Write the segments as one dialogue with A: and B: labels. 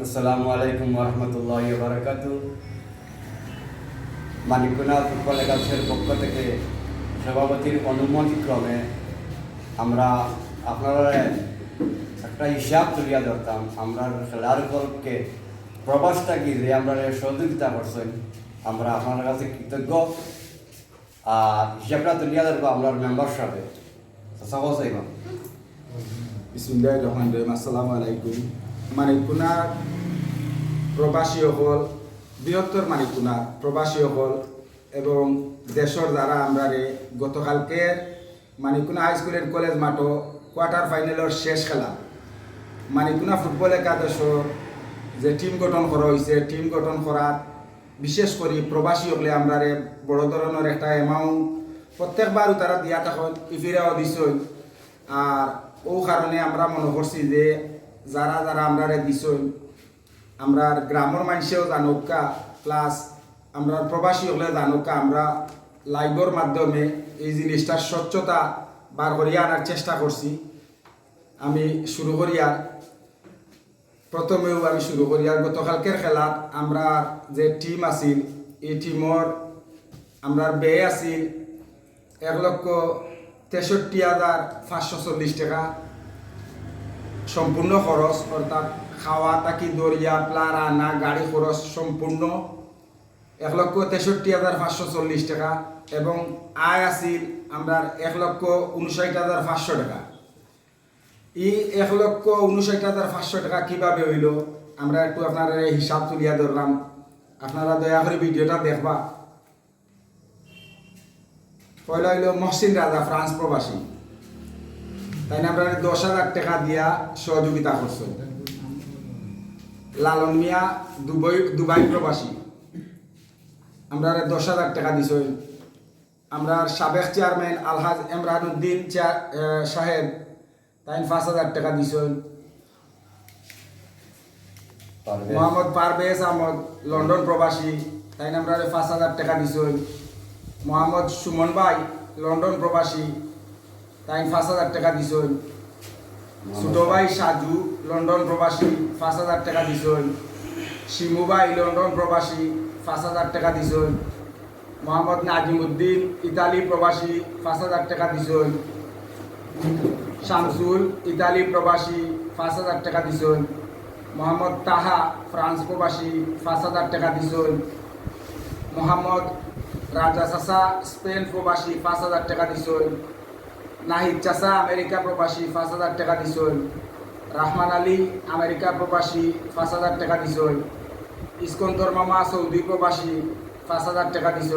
A: আসসালামু আলাইকুম ওরহমতুল্লাহি ওয়া বারাকাতুহু। মানিককুনা ফুটবল একাদশের পক্ষ থেকে সভাপতির অনুমতিক্রমে আমরা আপনারা একটা হিসাব তুলিয়া ধরতাম। আমরা খেলার ফলকে প্রবাসটা গিয়ে আমরা সহযোগিতা করছেন, আমরা আপনার কাছে কৃতজ্ঞ। আর হিসাবটা তুলিয়া ধরবো আমরা মেম্বার সাহেব সহজ হইব।
B: বিসমিল্লাহির রহমানির রহিম। আসসালামু আলাইকুম। মানিককুনা প্রবাসী হল, বৃহত্তর মানিককুনা প্রবাসী হল এবং দেশের দ্বারা আমরা গতকালকে মানিককুনা হাই স্কুলের কলেজ মাঠও কোয়ার্টার ফাইনালের শেষ খেলা মানিককুনা ফুটবল একাদশ যে টিম গঠন করা হয়েছে, টিম গঠন করার বিশেষ করে প্রবাসী হলে আমরা বড় ধরনের একটা অ্যামাউন্ট প্রত্যেকবারও তারা দিয়া তখন ইফিরাও দিছই। আর ও কারণে আমরা মনে করছি যে যারা যারা আমরা দিছই আমরা গ্রামের মানুষেও জানুকা, প্লাস আমরা প্রবাসী হলে জানুকা, আমরা লাইভের মাধ্যমে এই জিনিসটার স্বচ্ছতা বার করিয়া আনার চেষ্টা করছি। আমি শুরু করিয়ার প্রথমেও আমি শুরু করিয়ার গতকালকের খেলাত আমরা যে টিম আছিল এই টিমর আমরা ব্যয় আছিল 1,63,540 টাকা সম্পূর্ণ খরচ, অর্থাৎ খাওয়া তাকি দরিয়া প্লার আনা গাড়ি খরচ সম্পূর্ণ 1,63,540 টাকা এবং আয় আছিল আমরা 1,59,500 টাকা। এই 1,59,500 টাকা কীভাবে হইল আমরা একটু আপনার হিসাব তুলিয়া ধরলাম। আপনারা দয়া করে ভিডিওটা দেখবা। পয়লা হইল মহসিন রাজা, ফ্রান্স প্রবাসী, তাই না আমরা 10,000 টাকা দিয়া সহযোগিতা করছো। লালন মিয়া দুবাই প্রবাসী, আমরা 10,000 টাকা দিছ। আমরা সাবেক চেয়ারম্যান আলহাজ ইমরান উদ্দিন সাহেব, তাই 5,000 টাকা দিছ। মোহাম্মদ পারভেজ আহমদ লন্ডন প্রবাসী, তাই আমরা 5,000 টাকা দিছ। মোহাম্মদ সুমন ভাই লন্ডন প্রবাসী, তাই 5,000 টাকা দিছ। ছোট ভাই সাজু লন্ডন প্রবাসী, 5,000 টাকা দিছ। শিমু ভাই লন্ডন প্রবাসী, 5,000 টাকা দিছ। মোহাম্মদ নাজিমুদ্দিন ইতালি প্রবাসী, 5,000 টাকা দিছ। শামসুল ইতালি প্রবাসী, 5,000 টাকা দিছ। মোহাম্মদ তাহা ফ্রান্স প্রবাসী, 5,000 টাকা দিছ। মোহাম্মদ রাজা চাচা স্পেন প্রবাসী, 5,000 টাকা দিছ। নাহিদ চাচা আমেরিকা প্রবাসী, 5,000 টাকা দিছ। রহমান আলী আমেরিকা প্রবাসী, 5,000 টাকা দিছ। ইস্কন্দর মামা সৌদি প্রবাসী, 5,000 টাকা দিছ।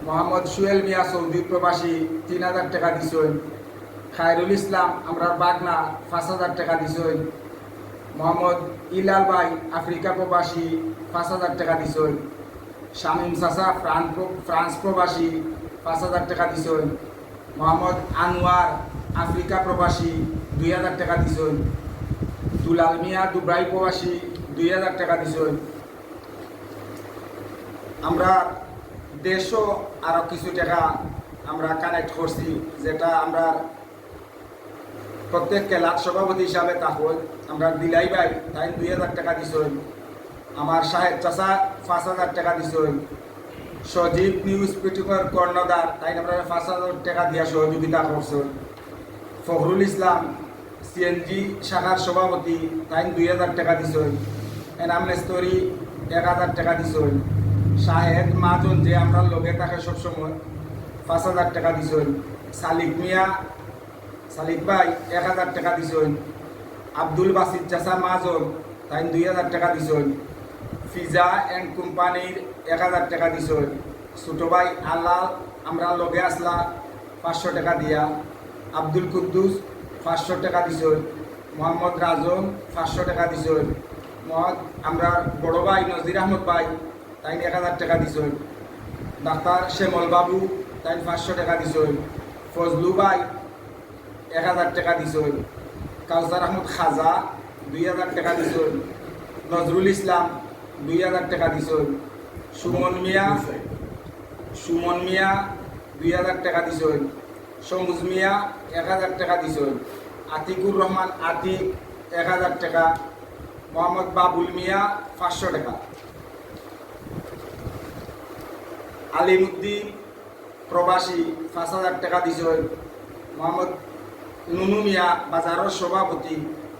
B: মোহাম্মদ সুয়েল মিয়া সৌদি প্রবাসী, 3,000 টাকা দিছ। খায়রুল ইসলাম আমরা বাগনা, 5,000 টাকা দিছ। মোহাম্মদ ইলাল ভাই আফ্রিকা প্রবাসী, 5,000 টাকা দিছ। শামীম চাচা ফ্রান্স প্রবাসী, 5,000 টাকা দিছ। মোহাম্মদ আনোয়ার আফ্রিকা প্রবাসী, 2,000 টাকা দিছ। দুলাল মিয়া দুবাই প্রবাসী, 2,000 টাকা দিছ। আমরা দেশও আরও কিছু টাকা আমরা কানেক্ট করছি, যেটা আমরা প্রত্যেক খেলার সভাপতি হিসাবে তখন আমরা দিলাই ভাই, তাই 2,000 টাকা দিছ। আমার সাহেব চাচা 5,000 টাকা দিছ। সজীব নিউজ পিটিকর কর্ণধার, তাই আমরা 5,000 টাকা দিয়া সহযোগিতা করছ। ফখরুল ইসলাম সিএনজি শাখার সভাপতি, তাই 2,000 টাকা দিছ। এনাম নেস্তরি 1,000 টাকা দিছ। শাহেদ মাজন যে আমরা লগে থাকে সবসময়, 5,000 টাকা দিছ। সালিক মিয়া সালিক ভাই 1,000 টাকা দিছ। আব্দুল বাসিদ চাচা মাজন, তাই 2,000 টাকা দিছ। ফিজা অ্যান্ড কোম্পানির 1,000 টাকা দিছ। ছোট ভাই আল্লাহ আমরা লগে আসলা 500 টাকা দিয়া। আব্দুল কুদ্দুস 500 টাকা দিছ। মোহাম্মদ রাজন 500 টাকা দিছ। আমরা বড় ভাই নজির আহমদ ভাই, তাই 1,000 টাকা দিছ। ডাক্তার শ্যামল বাবু, তাই 500 টাকা দিছ। ফজলু ভাই 1,000 টাকা দিছ। কাউসার আহমদ খাজা 2,000 টাকা দিছ। নজরুল ইসলাম 2,000 টাকা দিছ। সুমন মিয়া 2,000 টাকা দিছ। সমুজ মিয়া 1,000 টাকা দিছ। আতিকুর রহমান আতিক 1000 টাকা, মোহাম্মদ বাবুল মিয়া 500 টাকা, আলিমুদ্দিন প্রবাসী 5000 টাকা দিছেন, মোহাম্মদ নুনু মিয়া বাজারের সভাপতি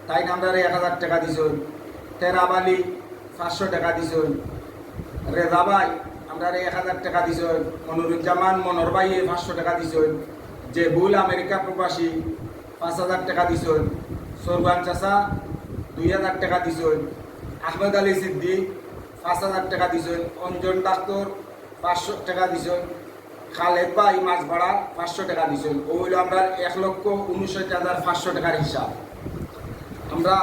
B: তাই নামদারে 1000 টাকা দিছেন, তেরাব আলী 500 টাকা দিছেন, রেজা ভাই আমরারে 1000 টাকা দিছেন, মনুরুজ্জামান মনোর ভাই 500 টাকা দিছেন, জেবুল আমেরিকা প্রবাসী 5000 টাকা দিছেন, সরবান চাচা 2000 টাকা দিছেন, আহমেদ আলী সিদ্দিক 5000 টাকা দিছেন, অঞ্জন ডাক্তার 500 টাকা দিছেন, খালেদ ভাই মাছ ভাড়া 500 টাকা দিছেন। ওইল আমরা 1,59,500 টাকার হিসাব। আমরা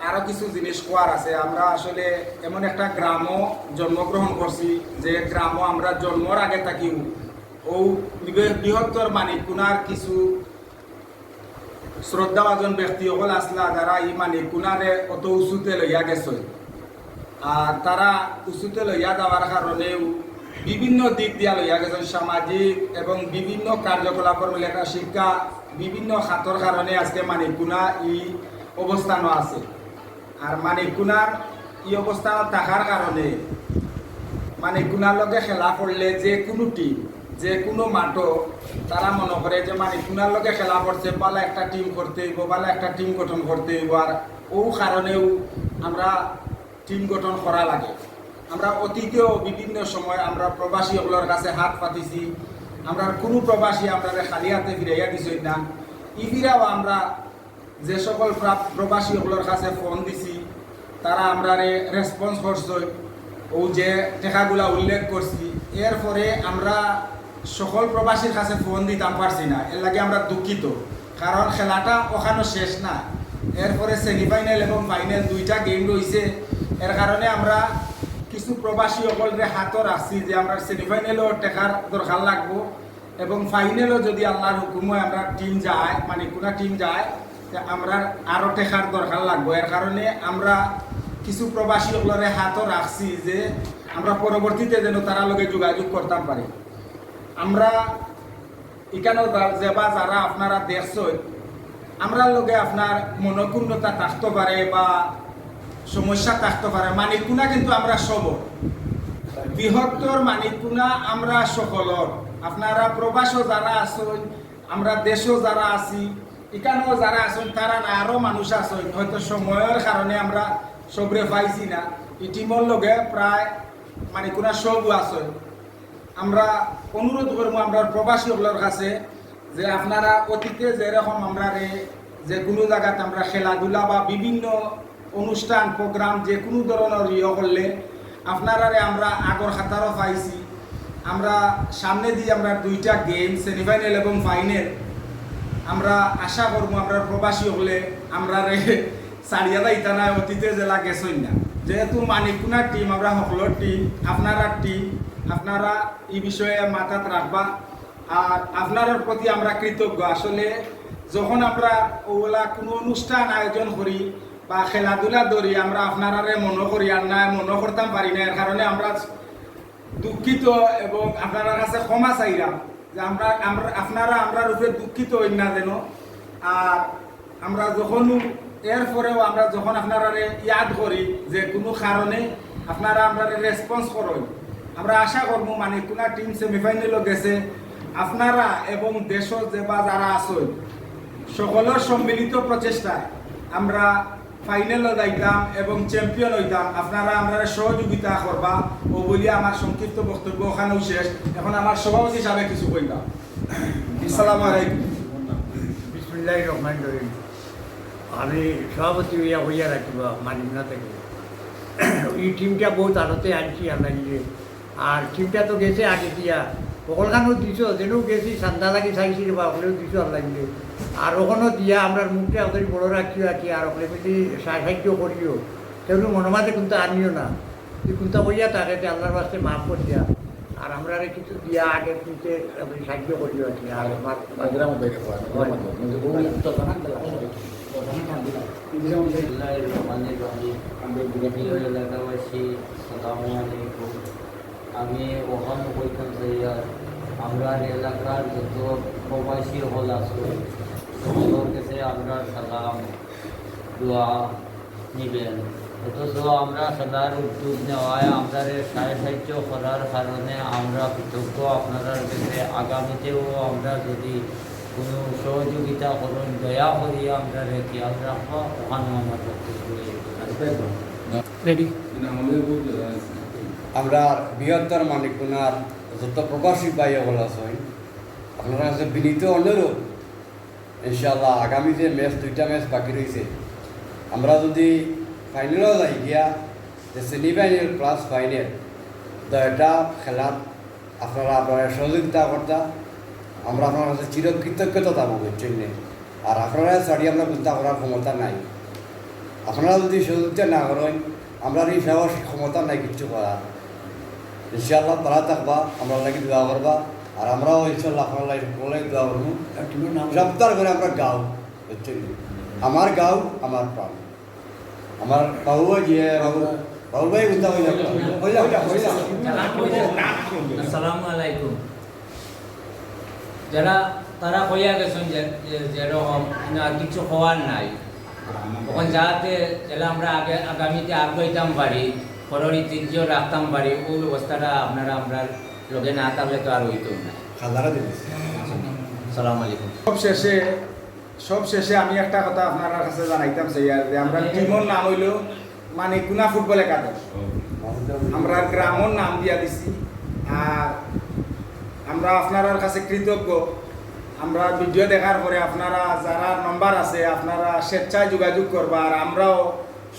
B: আরও কিছু জিনিস কোয়ার আছে। আমরা আসলে এমন একটা গ্রামও জন্মগ্রহণ করছি যে গ্রামও আমরা জন্মর আগে থাকি ও বৃহত্তর মানিককুনার কিছু শ্রদ্ধাভাজন ব্যক্তি সকল আসলা যারা এই মানিককুনারে অত উঁচুতে লইয়া গেছে, আর তারা উঁচুতে লইয়া যাওয়ার কারণেও বিভিন্ন দিক দিয়া লইয়া গেছেন, সামাজিক এবং বিভিন্ন কার্যকলাপের লেখা শিক্ষা বিভিন্ন খাতর কারণে আজকে মানিককুনা এই অবস্থানও আছে। আর মানিককুনার এই অবস্থান থাকার কারণে মানিককুনার লগে খেলা করলে যে কোনো টিম যে কোনো মাঠও তারা মনে করে যে মানিককুনার লগে খেলা করছে পালা একটা টিম করতে হইব, পালা একটা টিম গঠন করতে হইব। আর ও কারণেও আমরা টিম গঠন করা লাগে। আমরা অতীতেও বিভিন্ন সময় আমরা প্রবাসীগুলোর কাছে হাত পাতিছি, আমরা কোনো প্রবাসী আমরা খালি হাতে ফিরাইয়া দিছই না। ইফিরাও আমরা যে সকল প্রবাসীগুলোর কাছে ফোন দিছি তারা আমরা রেসপন্স করছে, ও যে টেকাগুলা উল্লেখ করছি। এরপরে আমরা সকল প্রবাসীর কাছে ফোন দিতাম পারছি না, এর লাগে আমরা দুঃখিত, কারণ খেলাটা ওখানে শেষ না। এরপরে সেমিফাইনাল এবং ফাইনাল দুইটা গেম রয়েছে, এর কারণে আমরা কিছু প্রবাসী সকলরে হাতও রাখছি যে আমরা সেমিফাইনালও টেকার দরকার লাগবো এবং ফাইনালও যদি আল্লাহর হুকুমে আমরা টিম যায় মানে কোনো টিম যায় আমরা আরও টেকার দরকার লাগবো। এর কারণে আমরা কিছু প্রবাসী সকলরে হাতও রাখছি যে আমরা পরবর্তীতে যেন তারা লগে যোগাযোগ করতাম পারি। আমরা এখানেও যেবা যারা আপনারা দেখছেন আমরা লগে আপনার মনোক্ষুণ্ণতা থাকতে পারে বা সমস্যা থাকতে পারে, মানিককুনা কিন্তু আমরা সব বৃহত্তর মানিককুনা আমরা সকলর। আপনারা প্রবাসও যারা আছেন, আমরা দেশও যারা আছি, এখানেও যারা আছেন তারা আরও মানুষ আছেন, হয়তো সময়ের কারণে আমরা সবরে পাইছি না। ইটিমর লগে প্রায় মানিককুনা সব আছেন। আমরা অনুরোধ করবো আমরা প্রবাসীগুলোর কাছে যে আপনারা অতীতে যেরকম আমরা যে কোনো জায়গাতে আমরা খেলাধুলা বা বিভিন্ন অনুষ্ঠান প্রোগ্রাম যে কোনো ধরনের করলে আপনারা আমরা আগর খাতারও পাইছি। আমরা সামনে দিয়ে আমরা দুইটা গেম সেমিফাইনাল এবং ফাইনাল আমরা আশা করবো আমরা প্রবাসী হলে আমরা সারিয়া দাইতা না অতীতে জেলা গেছই না। যেহেতু মানিককুনার টিম আমরা সকলের টিম, আপনারা টিম, আপনারা এই বিষয়ে মাথাত রাখবা। আর আপনার প্রতি আমরা কৃতজ্ঞ। আসলে যখন আমরা ওগুলা কোনো অনুষ্ঠান আয়োজন করি বা খেলাধুলা ধরি আমরা আপনারা মনে করি আর না মনে করতাম পারি না, এর কারণে আমরা দুঃখিত এবং আপনার কাছে ক্ষমা চাইলাম যে আপনারা আমরা রূপে দুঃখিত হই না যেন। আর আমরা যখন এরপরেও আমরা যখন আপনারা ইয়াদ করি যে কোনো কারণে আপনারা আমরা রেসপন্স করেন, আমরা আশা করবো মানিককুনা টিম সেমিফাইনালও গেছে। আপনারা এবং দেশের যে বা যারা আছেন সকলের সম্মিলিত প্রচেষ্টায় আমরা ফাইনালও যাইতাম এবং চ্যাম্পিয়ন হইতাম। আপনারা আমরা সহযোগিতা করবা ও বলিয়া আমার সংক্ষিপ্ত বক্তব্য ওখানেও শেষ। এখন আমার সভাপতি হিসাবে কিছু কইবা। আসসালামু আলাইকুম।
C: বিসমিল্লাহির রহমানির রহিম। আমি সভাপতি হইয়া রাখিব মানিককুনা থেকে। এই টিমটা বহুত আনতে আনছি আমরা নিজে। আর টিমটা তো গেছে আগে দিয়া সকলখানেও দিছ, যেনও গেছি চান্দা লাগি চাইছি বা ওখানেও দিছ আল্লাহ দিলে। আর ওখানেও দিয়া আমরা মুখটা ওদের বড় রাখিও আর কি, আর ওখানে যদি সাহায্য করিও তেমনি মনোমাতে কিন্তু আনিও না, তুই কিন্তু কইয়া তাকে আল্লাহর বাস্তে মাফ করে দিয়া। আর আমরা কিছু দিয়া আগে কিন্তু সাহায্য করিও আর কি। আর
D: এলাকাবাসী আসসালামু আলাইকুম। আমি ওখান বলতাম আমরা এলাকার যত প্রবাসী হল আছে সকলের কাছে আমরা সালাম দোয়া নিবেন। অথচ আমরা খেলার উদ্যোগ নেওয়ায় আমরা সাহায্য করার কারণে আমরা কৃতজ্ঞ আপনার কাছে। আগামীতেও আমরা যদি কোনো সহযোগিতা করুন দয়া করিয়া আমরা খেয়াল রাখবো ওখানে আমার
C: রেডি
A: আমরা বৃহত্তর মানিকুনার যত প্রবাসী ভাই হল আছেন আপনার কাছে বিনীত অনুরোধ, ইনশাল্লাহ আগামী যে ম্যাচ 2টা ম্যাচ বাকি রয়েছে আমরা যদি ফাইনালও যাই গিয়া যে সেমিফাইনাল প্লাস ফাইনাল তো এটা খেলার আপনারা সহযোগিতা করতা আমরা আপনার কাছে চিরকৃতজ্ঞতা থাকবো জন্য। আর আপনারা ছাড়ি আমরা চিন্তা করার ক্ষমতা নাই। আপনারা যদি সহযোগিতা না করেন আমরা এই সেবার ক্ষমতা নাই কিচ্ছু করার। ইনশাআল্লাহ তারা থাকবা, আমরা লাগি দোয়া করবা, আর আমরাও ইনশাল্লাহ আপনার লাগে সকলে দোয়া করবো। সপ্তাহ করে আমরা গাও বুঝছেন, আমার গাও আমার প্রাণ। আমার বাবু গিয়ে বাবু বাবু ভাই উদ্যা হয়ে যাবে।
E: আসসালামু আলাইকুম। যারা তারা কইয়া গেছেন যেরকম আর কিছু হওয়ার নাই, তখন যাতে যেটা আমরা আগামীতে আগাইতাম পারি, পরের ঐতিহ্য রাখতাম পারি, ওই ব্যবস্থাটা আপনারা আমরা লোকে না থাকলে তো আর হইতো না। আসসালামু আলাইকুম।
B: সব শেষে আমি একটা কথা আপনার কাছে জানাইতাম চাই আর যে আমরা টিমর নাম হইল মানিকুনা ফুটবল একাদশ। আমরা গ্রামের নাম দিয়া দিছি। আর আমরা আপনার কাছে কৃতজ্ঞ। আমরা ভিডিও দেখার পরে আপনারা যারা নম্বর আছে আপনারা স্বেচ্ছায় যোগাযোগ করবা, আর আমরাও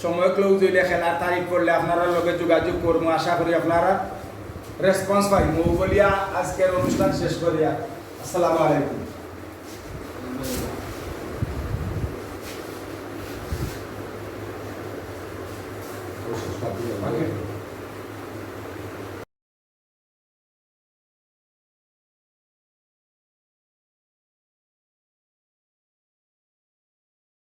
B: সময় ক্লোজ হইলে খেলার তারিখ করলে আপনারা লগে যোগাযোগ করবো। আশা করি আপনারা রেসপন্স পাইব বলিয়া আজকের অনুষ্ঠান শেষ করিয়া আসসালামু আলাইকুম।